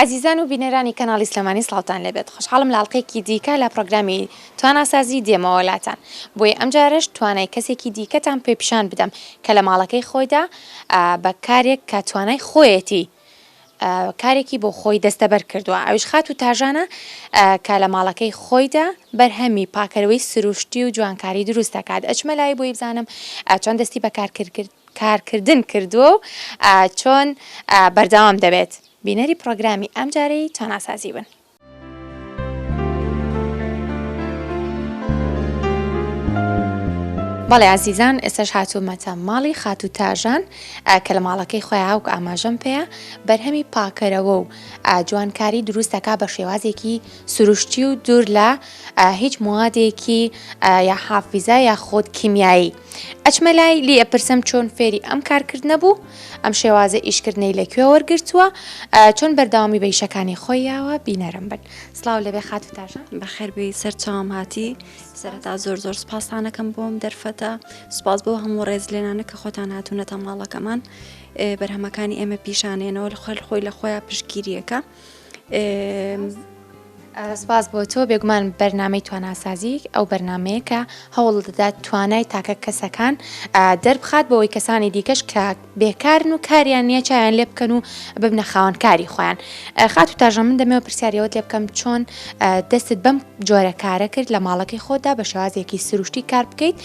عزیزان و بینەرانی کەناڵی سلێمانی سڵاوتان لێبێت خۆشحاڵم لە ئەڵلقەیەکی دیکە لە پرۆگرامی تواناسازی دێمەوەلاتان بۆیە ئەم جارش توانای کەسێکی دیکەتان پێ پیشان بدەم کە لە ماڵەکەی خۆیدا بە کارێک کە توانای خۆیەتی کارێکی بۆ خۆی دەستەبەر کردووە ئەویش خات و تاژانە کە لە ماڵەکەی خۆیدا بەرهەمی پاکەرەوەی سروشتی و جوانکاری دروست دەکات ئەچمە لای بۆی بزانم چۆن دەستی بە کارکردن کردووە و چۆن بەردەوام دەبێت بینەری پرۆگرامی ئەم جارەی تواناسازی بن. بەڵێ عزیزان ئێستش هاتوومەتە ماڵی خات و تاژان کە لە ماڵەکەی خۆیان هاوک ئاماژەم پێەیە بەرهەمی پاکەرەوە و جوانکاری دروست دەکات بە شێوازێکی سروشتی و دوور لە هیچ موادێکی یا حافیزە یا خۆت کیمیایی. ئەچمە لای لی ئەپرسم چۆن فێری ئەم کارکردنە بوو ئەم شێوازە ئیشکردنەی لەکوێ وەرگرتووە چۆن بەردەوامی بە ئیشەکانی خۆیەوە بینەرم بن. سڵاو لەبێ خات و تاژان. بەخێربێی سەر چاوم هاتی سەرەتا زۆر سپاسانەکەم بۆم دەرفەتە سپاس بۆ هەموو ڕێز لێنانە کە خۆتان هاتوونەتە ماڵەکەمان بەرهەمەکانی ئێمە پیشانێنەوە لە خۆی لە خۆیان پشتگیریەکە. سپاس بۆ تۆ بێگومان بەرنامەی تواناسازی ئەو بەرنمەیە کە هەوڵ دەدات توانای تاکە کەسەکان دەربخات بۆەوەی کەسانی دیکەش کە بێکارن و کاریان نییە چایان لێ بکەن و ببنە خاوەنکاری خۆیان. خات و تاژە من دەمەوە پرسیاریەوە لێ بکەم چۆن دەستت بەم جۆرە کارە کرد لە ماڵەکەی خۆدا بە شێوازێکی سروشتی کار بکەیت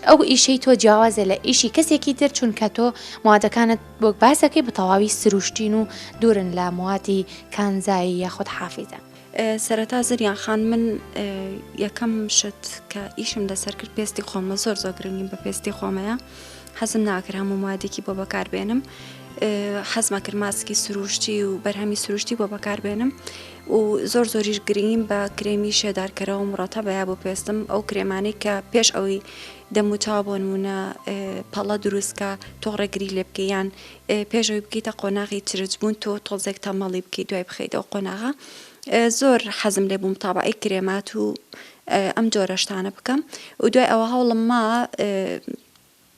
ئەو ئیشەی تۆ جیاوازە لە ئیشی کەسێکی تر چونکە تۆ موادەکانت بۆ باسەکەی بە تەواوی سروشتین و دوورن لە موادی کانزایی یاخود حافیزە. سەرەتا زریان خان من یەکەم شت کە ئیشم لەسەر کرد پێستی خۆمە زۆر گرنگیم بە پێستی خۆمەیە حەزم ناکرد هەموو موادێکی بۆ بەکاربێنم حەزمە کرد ماسکی سروشتی و بەرهەمی سروشتی بۆ بەکاربێنم و زۆریش گرنگیم بە کرێمی شێدارکەرەوە مراتەبەیە بۆ پێستم ئەو کرێمانەی کە پێش ئەوەی دەموچاو بۆ نمونە پەڵە دروستکە تۆ ڕێگری لێ بکەیان پێشەوەی بکەیتە قۆناغی چرج بوون تۆ تۆزێک تەمەڵی بکەیت دوای بخەیتەوە قۆناغا زۆر حەزم لێ بووم تابعی کرێمات و ئەم جۆرە شتانە بکەم و دوای ئەوە هەوڵم ما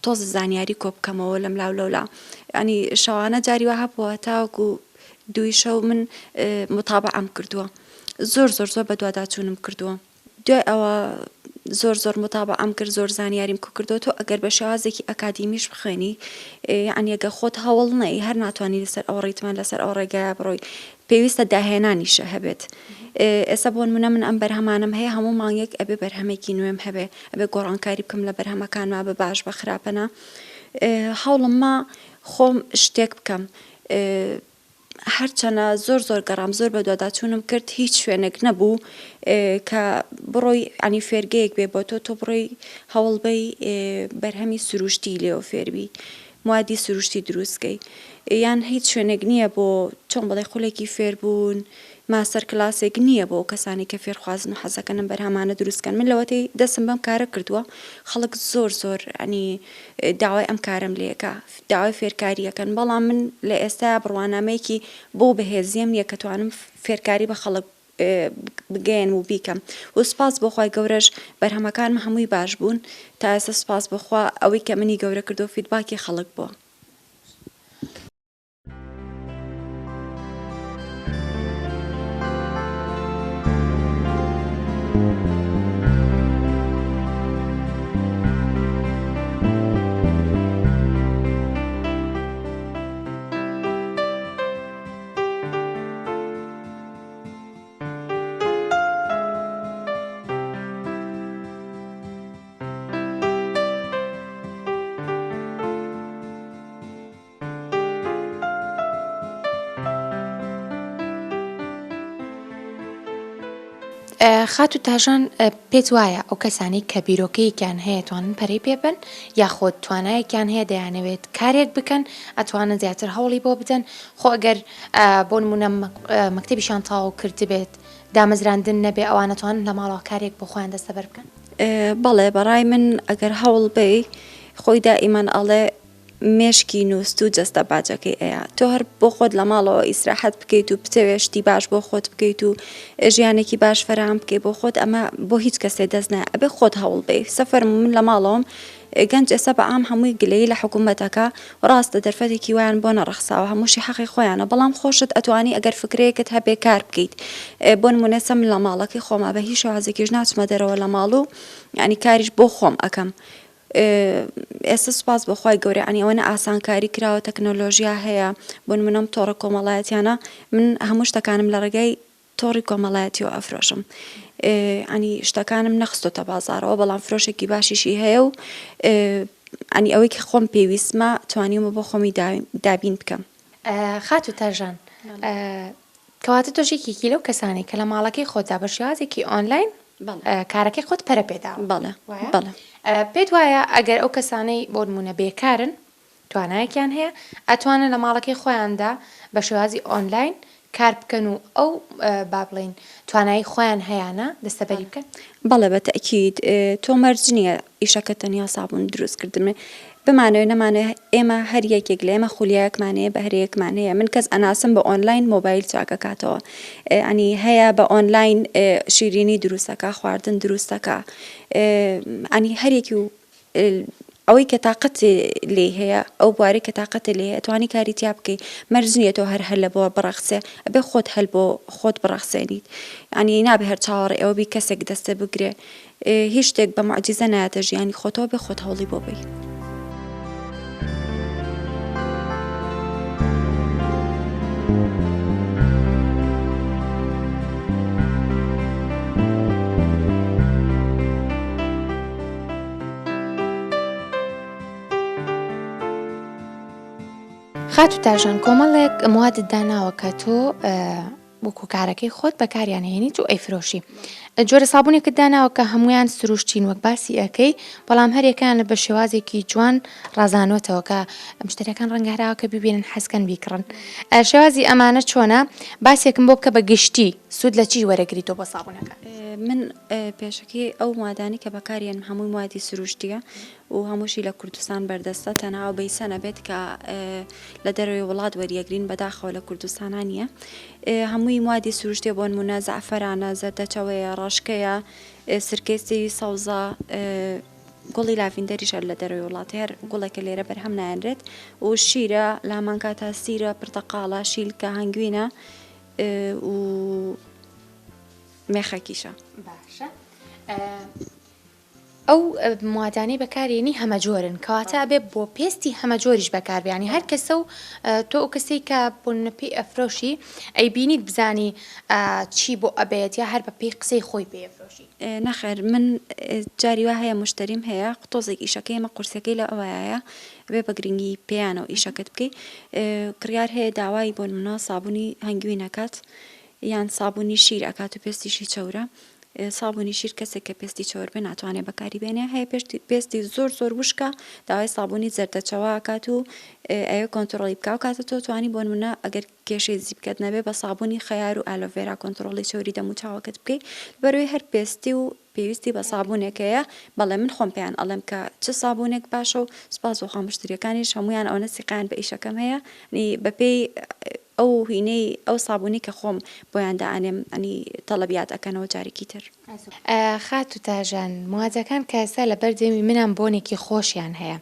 تۆز زانیاری کۆ بکەمەوە لەم لاو لەولا ینی شەوانە جاری وە هەبووە تاوەکو دوی شەو من متابعەم کردووە زۆر بە دوواداچوونم کردووە دوای ئەوە زۆر متابعەم کرد زۆر زانیاریم کو کردەوە تۆ ئەگەر بە شێوازێکی ئەکادیمیش بخوێنی یعنی ئەگە خۆت هەوڵ نەی هەر ناتوانانی لەسەر ئەو ڕێیتمان لەسەر ئەو ڕێگایە بڕۆی پێویستە داهێنانیشە هەبێت. ئێستا بۆ نمونە من ئەم بەرهەمانم هەیە هەموو مانگێک ئەبێ بەرهەمێکی نوێم هەبێ ئەبێ گۆڕانکاری بکەم لە بەرهەمەکانما بە باش بە خراپەنە هەوڵم ما خۆم شتێک بکەم هەرچەنە زۆر گەڕام زۆر بە دوواداچوونم کرد هیچ شوێنێک نەبوو کە بڕۆی ئەنی فێرگەیەک بێ بۆ تۆ بڕۆی هەوڵبەی بەرهەمی سروشتی لێەوە فێربی موادی سروشتی دروستکەی یان هیچ شوێنێک نییە بۆ چۆن بەڵێ خولێکی فێربوون ماستەر کلاسێک نییە بۆ کەسانی کە فێرخوازن و حەزەکەنم بەرهەمانە دروستکەن من لەوەتەی دەستم بەم کارە کردووە خەڵک زۆر ئەنی داوای ئەم کارم لێەکە داوای فێرکاریەکەن بەڵام من لە ئێستا بڕوانامەیەکی بۆ بەهێزیم نییە کە توانم فێرکاری بە خەڵک بگەین و بیکەم و سپاس بۆخوای گەورەش بەرهەمەکانم هەمووی باش بوون تا ئێستا سپاس بخوا ئەوەی کە منی گەورە کردو فیدباکی خەڵک بووە. خات و تاژان پێت وایە ئەو کەسانی کە بیرۆکەیەکیان هەیە توانن پەرەی پێبن یاخۆت توانایەکیان هەیە دەیانەوێت کارێک بکەن ئەتوانن زیاتر هەوڵی بۆ بدەن خۆ ئەگەر بۆ نمونە مەکتەبیشان تاو کرد بێت دامەزراندن نەبێ ئەوانە توانن لە ماڵەوە کارێک بۆ خۆیان دەستەبەر بکەن. بەڵێ بەڕای من ئەگەر هەوڵ بێ خۆی دائیمان ئەڵێ مێشکی نووست و جەستە باجەکەی ئەیە تۆ هەر بۆ خۆت لە ماڵەوە ئیسراحەت بکەیت و بتەوێشتی باش بۆ خۆت بکەیت و ژیانێکی باش فەرام بکەیت بۆ خۆت ئەمە بۆ هیچ کەسێ دەست نایە ئەبێ خۆت هەوڵ بێ سەفەر من لە ماڵەوەم گەنج ئێستا بە ئام هەمووی گلەیی لە حکوومەتەکە ڕاستە دەرفەتێکی ویان بۆ نەڕەخساوە هەمووشی حەقی خۆیانە بەڵام خۆشت ئەتوانی ئەگەر فکرەیەکت هەبێ کار بکەیت بۆ نمونە من لە ماڵەکەی خۆما بە هیچ شێوازێکیش ناچمە دەرەوە لە ماڵ و ینی کاریش بۆ خۆم ئەەکەم ئێستا سوپاس بەخوای گەورە ئەنی ئەوەنە ئاسانکاری کراوە تەکنۆلۆژیا هەیە بۆ نمونەم تۆڕە کۆمەڵایەتیانە من هەموو شتەکانم لە ڕێگای تۆڕی کۆمەڵایەتیەوە ئەفرۆشم ئەنی شتەکانم نەخستۆتە بازارەوە بەڵام فرۆشێکی باشیشی هەیە و ئەنی ئەوەیکی خۆم پێویستمە توانیمە بۆ خۆمی دابین بکەم. خاتو تەژان کەواتە تۆژێکێکی لەو کەسانی کە لە ماڵەکەی خۆتا بە شێوازێکی ئۆنلاین کارەکەی خۆت پەرە پێدا بەڵێ بەڵێ پێت وایە ئەگەر ئەو کەسانەی بۆ نمونە بێکارن توانایەکیان هەیە ئەتوانن لە ماڵەکەی خۆیاندا بە شێوازی ئۆنلاین کار بکەن و ئەو با بڵێن توانایی خۆیان هەیەە دەستەبەری بکەن بەڵێ بە تەکید تۆ مەرج نییە ئیشەکە تەنیا سابوون دروستکردن بمانەوە نەمانێ ئێمە هەر یەکێک لە ئێمە خولیایەکمانەیە بە هەرەیەکمانەیە من کەس ئەناسم بە ئۆنلاین مۆبایل چاکەکاتەوە ئەنی هەیە بە ئۆنلاین شیرینی دروستەکە خواردن دروستەکە ئەنی هەرێکی و ئەوەی کە تااقەت لێ هەیە ئەو بوارەی کە تااقەت لێ ئەتوانی کاری تیا بکەیت مەرجنیێتەوە هەر لە بۆ بڕەخسێ ئەبێ خۆت هەل بۆ خۆت بڕەخسێنیت ئەنی نابێ هەر چاوەڕێ ئەوە بی کەسێک دەستە بگرێ هیچ شتێک بە معجزە نایەتە ژیانی خۆتەوە بێ خۆت هەوڵی بۆ بی. خاتو تاژان کۆمەڵێک موادت داناوە کە تۆ وەکو کارەکەی خۆت بەکاریان هێنیت و ئەیفرۆشی جۆرە سابوونێکت داناوە کە هەمویان سروشتین وەک باسی ئەەکەی بەڵام هەرێکیان بە شێوازێکی جوان ڕازانوتەوە کە مشتریەکان ڕەنگەراوە کە ببینن حەزکەن بیکڕن شێوازی ئەمانە چۆنە باسێکم بۆ بکە بە گشتی سوود لە چی وەرەگریتەوە بە سابوونەکە من پێشەکەی ئەو مادانی کە بەکارێن هەمووی موادی سروشتیە و هەمووشی لە کوردستان بەردەستە تەناو بەیسەنە بێت کە لە دەروی وڵات وەریەگرین بەداخەوە لە کوردستانان نیە هەمووی موادی سروشتێ بۆ نمونە زەعفەرانە زەردەچەوەیە ڕاشکەیە سرکەی سێوی سەوزە گوڵی لاڤیندەریشە لە دەروی وڵات هەر گوڵێکە لێرە بەرهەم نایەنرێت و شیرە لامانکاتە سیرە پرتەقاڵە شیلکە هەنگوینە و مێخەکیشە باشە ئەو موادانەی بەکارێنی هەمە جۆرن کەواتە بێ بۆ پێستی هەمە جۆریش بەکاربیانی هەر کەسە و تۆ ئەو کەسەی کە بۆنەپی ئەفرۆشی ئەی بینیت بزانی چی بۆ ئەبێت یا هەر بە پێی قسەی خۆی پێفرۆشی نەخێر من جاری وا هەیە مشتریم هەیە قوتۆزێک ئیشەکەی ئمە قورسەکەی لە ئەوەیە بێ بە گرنگی پێیانەوە ئیشەکەت بکەی کڕیار هەیە داوای بۆ نمونە سابوونی هەنگوی نەکات یان سابوونی شیر ئەکات و پێستیشی چەورە سابوونی شیر کەسێک کە پێستی چۆر بێ ناتوانێت بەکاری بێنێ هەیە پێستی زۆر وشکە داوای سابوونی زەردەچەوە ئەکات و ئەوە کۆنتترۆلی بکاو کاتە تۆ توانی بۆ نمونە ئەگەر کێشەی زی بکەت نەبێ بە سابوونی خەیار و ئالۆڤێرا کۆنتترۆلی چۆری دەم و چاوەکەت بکەیت بەروی هەر پێستی و پێویستی بە سابوونێکەیە بەڵێ من خۆم پێیان ئەڵێم کە چه سابوونێک باشە و سپاس و خامشتریەکانیش هەمویان ئەوە سیقان بە ئیشەکەم هەیە بەپێی ئەو هینەی ئەو سابوونی کە خۆم بۆیان دائانێم ئەنی تەڵەبیات ئەکەنەوە جارێکی تر خاتو تاژان موادەکان کە ئێستا لە بەردەمی منان بۆنێکی خۆشیان هەیە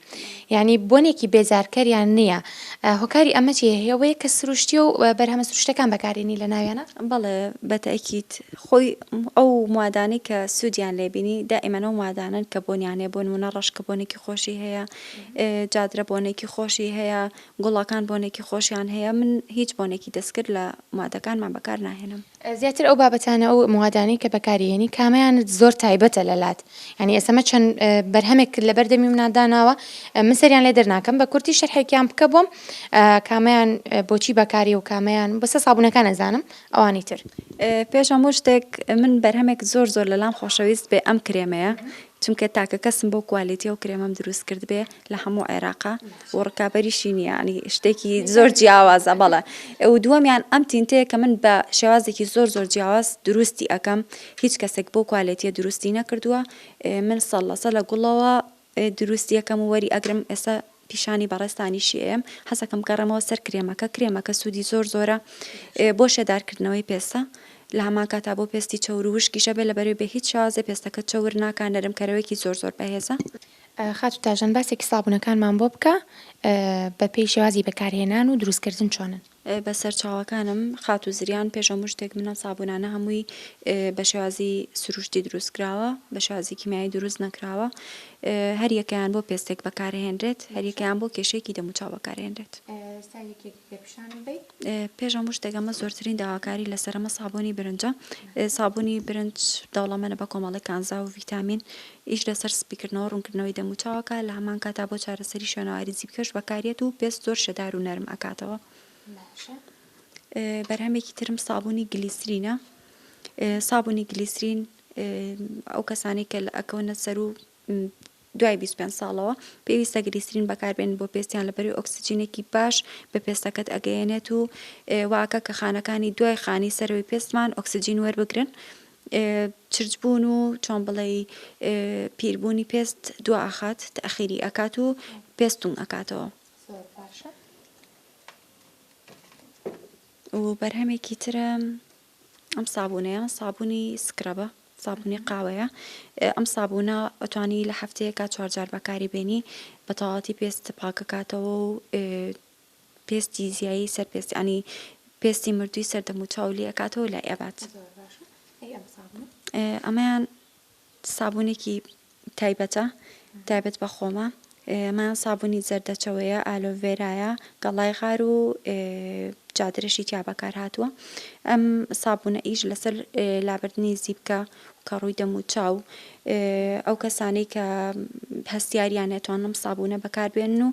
یعنی بۆنێکی بێزارکەریان نییە هۆکاری ئەمە چی هەیەوەیە کە سروشتی و بەرهەمە سروشتەکان بەکارێنی لە ناویانە بەڵێ بەتەکیت خۆی ئەو موادانی کە سوودیان لێبینی دائیمەنەوە موادانن کە بۆنیانێ بۆ نمونە ڕەشکە بۆنێکی خۆشی هەیە جادرە بۆنێکی خۆشی هەیە گوڵەکان بۆنێکی خۆشیان هەیە من هیچ بۆنێکی دەستکرد لە موادەکانمان بەکار ناهێنم زیاتر ئەو بابەتانە ئەو موادانی کە بەکارێنی کامیان زۆر تایبەتە لەلات ینی ئێسمە چەند بەرهەمێک لە بەردەمی مناداناوە من سەریان لێ دەرناکەم بە کورتی شەرحێکیان بکە بۆم کامیان بۆچی بەکاری و کامیان بەسە سابوونەکان نەزانم ئەوانی تر پێش هەموو شتێک من بەرهەمێک زۆر لەلام خۆشەویست بێ ئەم کرێمەیە چونکە تاکە کەسم بۆ کوالیتی و کرێمەم دروست کرد بێ لە هەموو عێراقا و ڕکابەریشی نیە ینی شتێکی زۆر جیاوازە بەڵێ و دووەمیان ئەم تینتەیە کە من بە شێوازێکی زۆر جیاواز دروستی ئەەکەم هیچ کەسێک بۆ کوالیتیە دروستی نەکردووە من سەڵ لە گوڵەوە دروستی یەکەم و وەری ئەگرم ئێستا پیشانی بەڕێستانیشی ئێم حەزەکەم گەڕێمەوە سەر کرێمەکە سوودی زۆرە بۆ شێدارکردنەوەی پێستە لە هەمان کاتا بۆ پێستی چەور و وشکیشە بێ لەبەرەوەی بە هیچ شازە پێستەکە چەور ناکان نەرمکەرەوەیکی زۆر بەهێزە. خاتو تاژان باسێکی سابوونەکانمان بۆ بکە بە پێی شێوازی بەکارهێنان و دروستکردن چۆنن. بەسەر چاوەکانم خات و زریان پێشەمو شتێک منە سابوونانە هەمووی بە شێوازی سروشتی دروستکراوە بە شێوازی کیمیایی دروست نەکراوە هەر یەکەیان بۆ پێستێک بەکارهێنرێت هەر یەکەیان بۆ کێشەیەکی دەموچاو بەکارهێنرێت. پێشەمو شتێک ئەمە زۆرترین داواکاری لەسەرەمە سابوونی برنجە سابوونی برنج دەوڵەمەنە بە کۆمەڵی کانزا و ڤیتامین ئیش لەسەر سپیکردنەوە ڕوونکردنەوەی دەموچاوەکە لە هەمان کاتا بۆ چارەسەری شوێنەواری جیبکەش بەکارێت و پێست زۆر شەدار و نەرم ئەکاتەوە. بەرهەمێکی ترم سابوونی گلیسرینە سابوونی گلیسرین ئەو کەسانی کە ئەکەونە سەر و دوای 25 ساڵەوە پێویستە گلیسرین بەکاربێن بۆ پێستیان لەبەری ئۆکسیجینێکی باش بە پێستەکەت ئەگەیەنێت و واکە کە خانەکانی دوای خانی سەرەوەی پێستمان ئۆکسیجین وەربگرن چرجبوون و چۆن بڵێ پیربوونی پێست دو ئاخات تەخیری ئەکات و پێستون ئەکاتەوە. و بەرهەمێکی ترە ئەم سابوونەیە سابوونی سکرەبە سابوونی قاوەیە ئەم سابوونە ئەتوانی لە هەفتەیەکە 4 جار بەکاری بێنی بە تەواوەتی پێست پاکەکاتەوە و پێستی زیایی سەر پێستی ئەنی پێستی مردووی سەردەموچاولی ئەکاتەوە لای ئەبات. ئەمەیان سابوونێکی تایبەت بە خۆمە ئەمەیان سابوونی زەردەچەوەیە ئالۆڤێرایە گەڵای غار و جادرەشی تیا بەکار هاتووە ئەم سابوونە ئیش لەسەر لابردنی زیبکە کە ڕووی دەموچاو ئەو کەسانەی کە هەستیاریان نێتوانم سابوونە بەکاربێنن و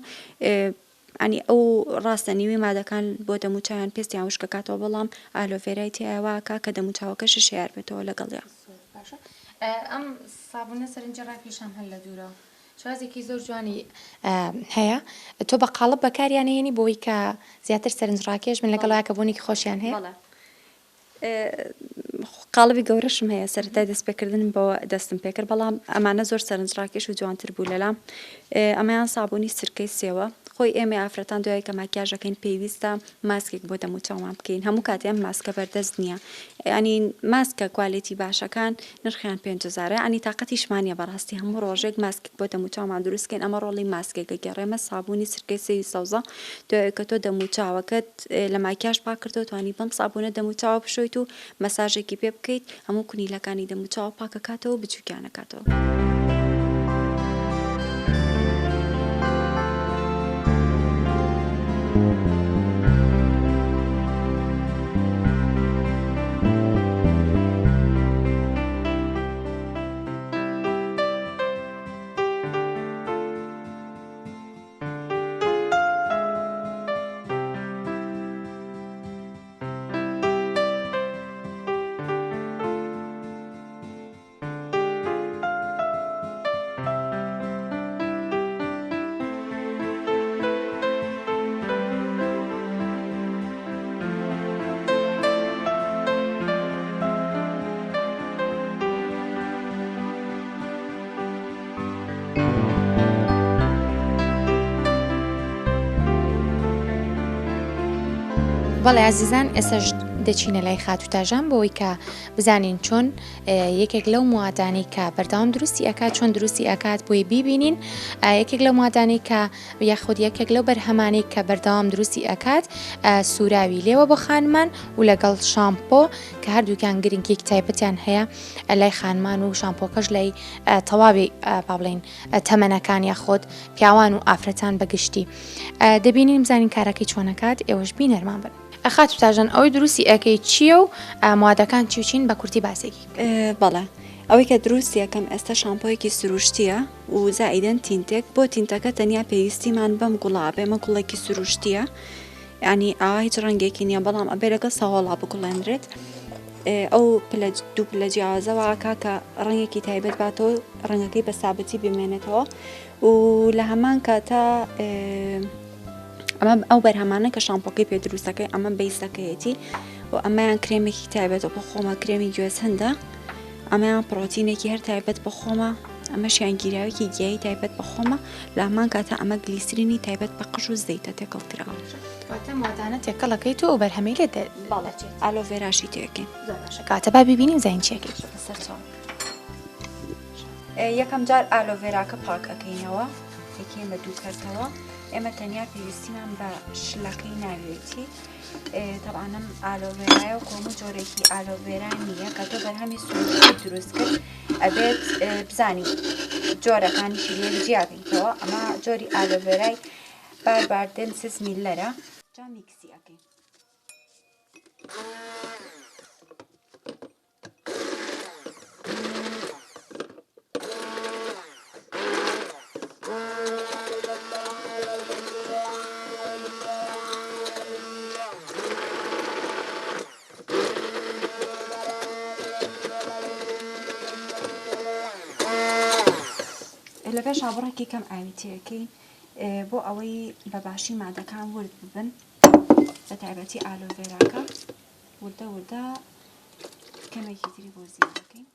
ئەنی ئەو ڕاستە نیوی مادەکان بۆ دەموچاویان پێستیان وشکەکاتەوە بەڵام ئالۆڤێرای تیاواکە کە دەموچاوەکەش شیار بێتەوە لەگەڵیا. ئەم سابوونە سەرنجە ڕاکێشان هەل لە دوورە شازێکی زۆر جوانی هەیە تۆ بە قاڵب بەکاریانهێنی بۆی کە زیاتر سەرنج ڕاکێش من لەگەڵایە کە بوونێکی خۆشیان هەیە قاڵبی گەورەشم هەیە سەرەتای دەستپێکردن بۆ دەستم پێکرد بەڵام ئەمانە زۆر سەرنج ڕاکێش و جوانتر بوو لەلام ئەمەیان سابوونی سرکەی سێوە خۆی ئێمە ئافرەتان دوای کە ماکیاژەکەین پێویستە ماسکێک بۆ دەموچاومان بکەین هەموو کاتێم ماسکە بەردەست نییە ئەنی ماسکە کوالیتی باشەکان نرخیان 5,000 ئەنی تااقەتیشمانە بەڕاستی هەموو ڕۆژێک ماسکێک بۆ دەموچاومان دروستکەین ئەمە ڕۆڵی ماسکێکە گەڕێمە سابوونی سرکەی سێوی سەوزە دوای کە تۆ دەموچاوەکەت لە ماکیاژ پاک کردەوە توانی بەم سابوونە دەموچاوە بشۆیت و مەساژێکی پێ بکەیت هەموو کونیلەکانی دەموچاوە پاکەکاتەوە بچووکیانەکاتەوە. بەڵێ عزیزان ئێستا دەچینە لای خاتو تاژان بۆەوەی کە بزانین چۆن یەکێک لەو موادانی کە بەردەوام دروستی ئەکات چۆن دروستی ئەکات بۆی بیبینین یەکێک لەو موادانی کە یاخود یەکێک لەو بەرهەمانەی کە بەردەوام دروستی ئەکات سوراوی لێوە بۆ خانمان و لەگەڵ شامپۆ کە هەردووکیان گرنگێک تایبەتیان هەیە لای خانمان و شامپۆکەش لای تەواوی با بڵێن تەمەنەکان یاخۆت پیاوان و ئافرەتان بەگشتی دەبینین بزانین کارەکەی چۆنەکات ئێوەش بینەرمان بن. خاتو تاژان ئەوەی دروستی ئەەکەی چییە و موادەکان چیوچین بە کورتی باسێکی بەڵێ ئەوەی کە دروستی یەکەم ئێستا شامپۆیەکی سروشتیە و زائیدەن تینتێک بۆ تینتەکە تەنیا پێویستیمان بەم گوڵابێ ئەمە گوڵێکی سروشتیە ینی ئاوا هیچ ڕەنگێکی نییە بەڵام ئەبێ لەگەڵ سەهۆڵا بگوڵێنرێت ئەو دوو پلە جیاوازەوە کاکە ڕەنگێکی تایبەت باتەوە ڕەنگەکەی بە سابەتی بمێنێتەوە و لە هەمان کاتە ئەمە ئەو بەرهەمانە کە شامپۆکەی پێ دروستەکەی ئەمە بیسەکەیەتی و ئەمەیان کرێمێکی تایبەت بە خۆمە کرێمی گوێز هەندە ئەمەیان پرۆتینێکی هەر تایبەت بە خۆمە ئەمەشیان گیراوێکی گیایی تایبەت بە خۆمە لە هەمان کاتە ئەمە گلیسرینی تایبەت بە قژ و زەیتە تێکەڵکراوە. کاتە مادانە تێکەڵەکەیت و بەرهەمەی لێ باڵەچێت ئالۆڤێراشی تێکەین. کاتە با ببینین زین چیەکەی یەکەم جار ئالۆڤێراکە پاکەکەینەوە یەکێن بە دوو کەرتەوە. ئێمە تەنیا پێویستیمان بە شلەکەی ناوێتی تەبانم ئالۆڤێرایە و کۆمە جۆرێکی ئالۆڤێرا نییە کە تۆ بەرهەمی سوورکی دروست کرد ئەبێت بزانی جۆرەکانیشی لێ جیاکەیتەوە. ئەمە جۆری ئالۆڤێرای بارباردن 6 میللەرە جا میکسی ئەەکەین. لە پێش ئابڕێکی کەم ئاویتەکەی بۆ ئەوەی بەباشی مادەکان ورد ببن بە تایبەتی ئالۆڤێراکە وردە وردە کەمێکی تری بۆ زیادەکەین.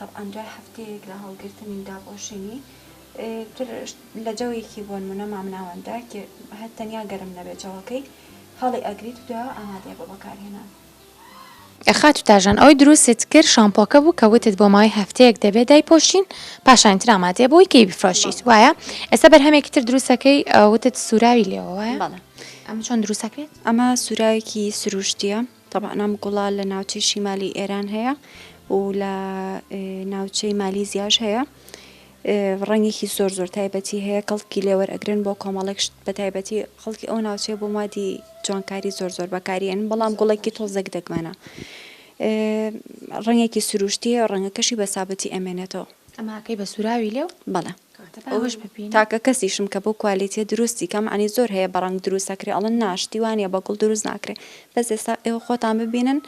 طبعا دوای هەفتەیەک لە هەڵگرتنی داپۆشینی لە جەوێکی بۆ نمونە مامناوەندا کە هەر تەنیا گەرم نەبێت جەوەکەی هەڵی ئەگریت و دوای ئامادەیە بۆ بەکارهێنان. خاتو تاژان ئەوەی دروستت کرد شامپۆکە بوو کە وتت بۆ ماوەی هەفتەیەک دەبێت دایپۆشین پاشانتر ئامادەیە بۆی کەی بفرۆشیت وایە؟ ئێستا بەرهەمێکی تر دروستەکەی وتت سوراوی لێەوە وایە؟ ئەمە چۆن دروستەکرێت؟ ئەمە سوراوێکی سروشتیە طبعا ئەم گوڵا لە ناوچەی شیمالی ئێران هەیە و لە ناوچەی مالیزیاش هەیە. ڕەنگێکی زۆر تایبەتی هەیە کەڵکی لێوەرئەگرن بۆ کۆمەڵێک بە تایبەتی خەڵکی ئەو ناوچەیە بۆ مادی جوانکاری زۆر بەکارێن بەڵام گوڵێکی تۆزێک دەگمەنە. ڕەنگێکی سروشتیە ڕەنگەکەشی بە سابەتی ئەمێنێتەوە. ئەماکەی بە سوراوی لێو؟ بەڵێ. ئەوش ببین تاکە کەسیشم کە بۆ کوالیتیە دروستی کەم عنی زۆر هەیە بەڕنگ دروست ئەکرێ ئەڵەن ناشتیوانە بە گوڵ دروست ناکرێ بەس ئێستا ئێوە خۆتان ببینن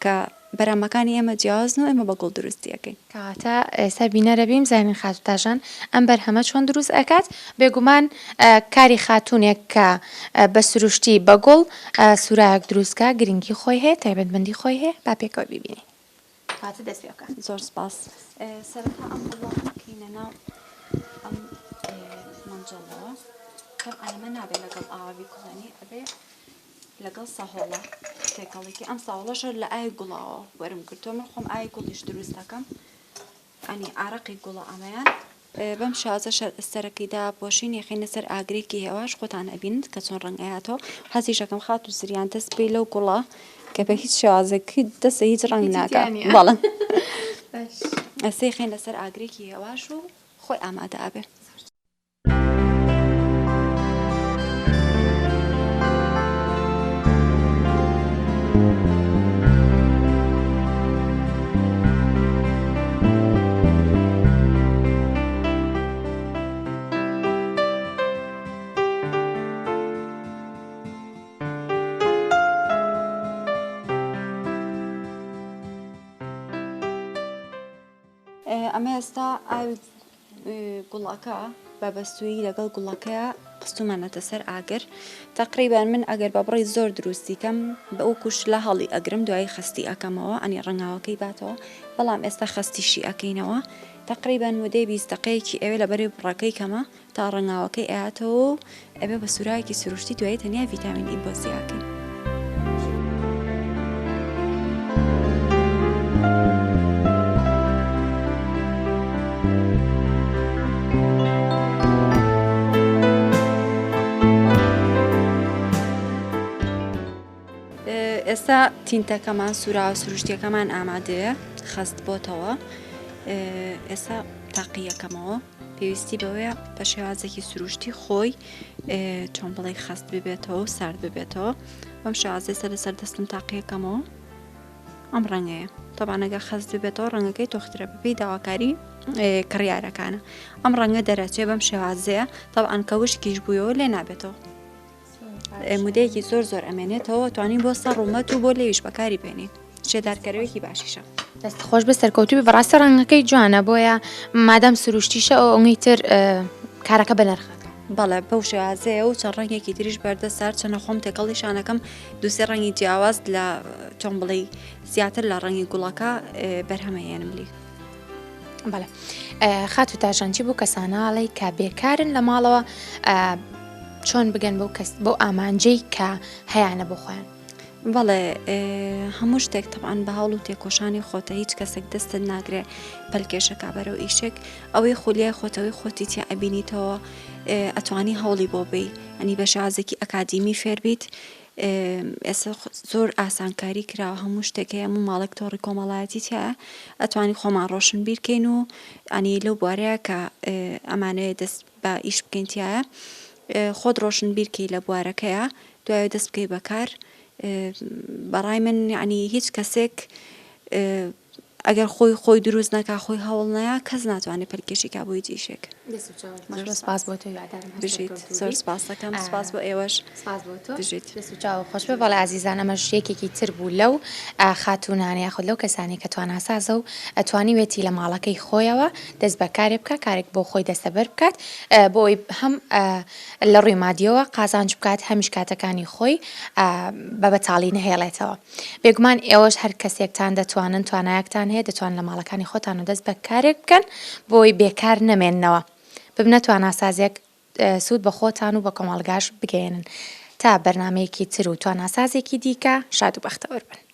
کە بەرامەکانی ئێمە جیازن و ئێمە بە گوڵ دروستیەکەین. کەواتە ئێستا بینەرە بیم زانین خاتو تاژان ئەم بەرهەمە چۆن دروست ئەکات بێگومان کاری خاتونێک کە بە سروشتی بە گوڵ سوراک دروستکە گرنگی خۆی هەیە تایبەتمەندی خۆی هەیە با پێکەوە ببینی. کاتە دەست پێ بکە. زۆر سپاس. سەرەتا ئەم بڵاوەکەینە ناو ئەم مەنجەڵەوە کەم ئەمە نابێت لەگەڵ ئاوی کوڵێنی ئەبێ لەگەڵ ساهۆڵە تێکەڵێکی ئەم ساهۆڵەشە لە ئای گوڵاوە وەرم کردووە من خۆم ئای گوڵیش دروست دەکەم ئەنی ئارەقی گوڵە ئەمەیان بەم شازە سەرەکەیدا پۆشین یەخینە سەر ئاگرێکی هێواش خۆتان ئەبینت کە چۆن ڕەنگایەتەوە حەزیشەکەم خات و زریان دەست پێی لەو گوڵە کە بە هیچ شازێکی دەستە هیچ ڕەنگ ناکات بەڵێ ئەسێ خێن لەسەر ئاگرێکی هێواش و خۆی ئامادە ئابێ. هەستا گوڵەکە بەبەستووی لەگەڵ گوڵەکەیە قستومانەتە سەر ئاگر تقریبان من ئەگەر بە بڕی زۆر دروستیکەم بە ئەو کوش لە هەڵی ئەگرم دوای خستی ئەەکەمەوە ئەنی ڕەنگاوەکەی باتەوە بەڵام ئێستا خستیشی ئەەکەینەوە تقریبان ودەی 20 دقەیەکی ئەوێ لە بەری بڕەکەی کەمە تا ڕەنگاوەکەی ئاەتەوە ئەبێ بە سوورایەکی سروشتی دوای تەنیا ڤیتامین ئی بۆ زیاکەین. ئێستا تینتەکەمان سوورا و سروشتیەکەمان ئامادەیە خەست بۆتەوە ئێستا تاقیەکەمەوە پێویستی بەوەیە بە شێوازێکی سروشتی خۆی چۆن بڵێ خەست ببێتەوە و سارد ببێتەوە بەم شێوازێستا لەسەر دەستم تاقیەکەمەوە ئەم ڕەنگەیە تۆبانەگە خەست ببێتەوە ڕەنگەکەی تۆخترە بپی داواکاری کڕیارەکانە ئەم ڕەنگە دەرەچێ بەم شێوازەیە تەبعاً کە وشکیش بوویەوە لێ نابێتەوە مودەیەکی زۆر ئەمێنێتەوە توانین بۆ سەر ڕوومەت و بۆ لێویش بەکاری بێنین شێدارکەرەوەیکی باشیشە دەست خۆش بە سەرکەوتوی بەڕاستە ڕەنگەکەی جوانە بۆیە مادەم سروشتیشە ئەو ئەوەی تر کارەکە بەنرخەکە بەڵێ بەو شێوازەیە و چەند ڕەنگێکی تریش بەردە سار چەنە خۆم تێکەڵی شانەکەم دووسێ ڕەنگی جیاواز لە چۆن بڵێ زیاتر لە ڕەنگی گوڵەکە بەرهەمەیەنم لی بەڵێ خات و تاژانجی بۆ کەساناڵی کە بێکارن لە ماڵەوە چۆن بگەن بەو ئامانجەی کە هەیەە بۆ خۆیان بەڵێ هەموو شتێک تەبعاً بە هەوڵ و تێکۆشانی خۆتە هیچ کەسێک دەستت ناگرێ پەلکێشەکە بەرەو ئیشێک ئەوەی خولیای خۆتەوەی خۆتی تیا ئەبینیتەوە ئەتوانی هەوڵی بۆ بی ئەنی بە شازێکی ئەکادیمی فێربیت ئێستا زۆر ئاسانکاری کراوە هەموو شتێکەیە هەموو ماڵێک تۆڕی کۆمەڵایەتی تایە ئەتوانی خۆمان ڕۆشن بیرکەین و ئەنی لەو بوارەیە کە ئەمانەیە دەست بە ئیش بکەینتیایە خۆت ڕۆشن بیرکەی لە بوارەکەیە دوای دەست بکەی بەکار بەڕای من یعنی هیچ کەسێک ئەگەر خۆی دروست نەکا خۆی هەوڵ نەیە کەس ناتوانێت پەرکێشیکا بۆی جیشێک سپاس بۆ تۆ بژیت زۆر سپاس دەکەم سپاس بۆ ئێوەش بژیت خۆش بێ بەڵێ ئازیزان ئەمەش یەکێکی تر بوو لەو خاتونانە یاخود لەو کەسانی کە تواناسازە و ئەتوانی وێتی لە ماڵەکەی خۆیەوە دەست بەکارێ بکە کارێک بۆ خۆی دەستەبەر بکات بۆی هەم لە ڕووی مادیەوە قازانج بکات هەمیش کاتەکانی خۆی بە بەتاڵی نهێڵێتەوە بێگومان ئێوەش هەر کەسێکتان دەتوانن توانایەکتان هەیە دەتوان لە ماڵەکانی خۆتان و دەست بەکارێک بکەن بۆی بێکار نەمێننەوە ببنە تواناسازێک سوود بە خۆتان و بە کۆمەڵگاش بگەێنن تا بەرنمەیەکی تر و تواناسازێکی دیکە شاد و بەختەوەر بن.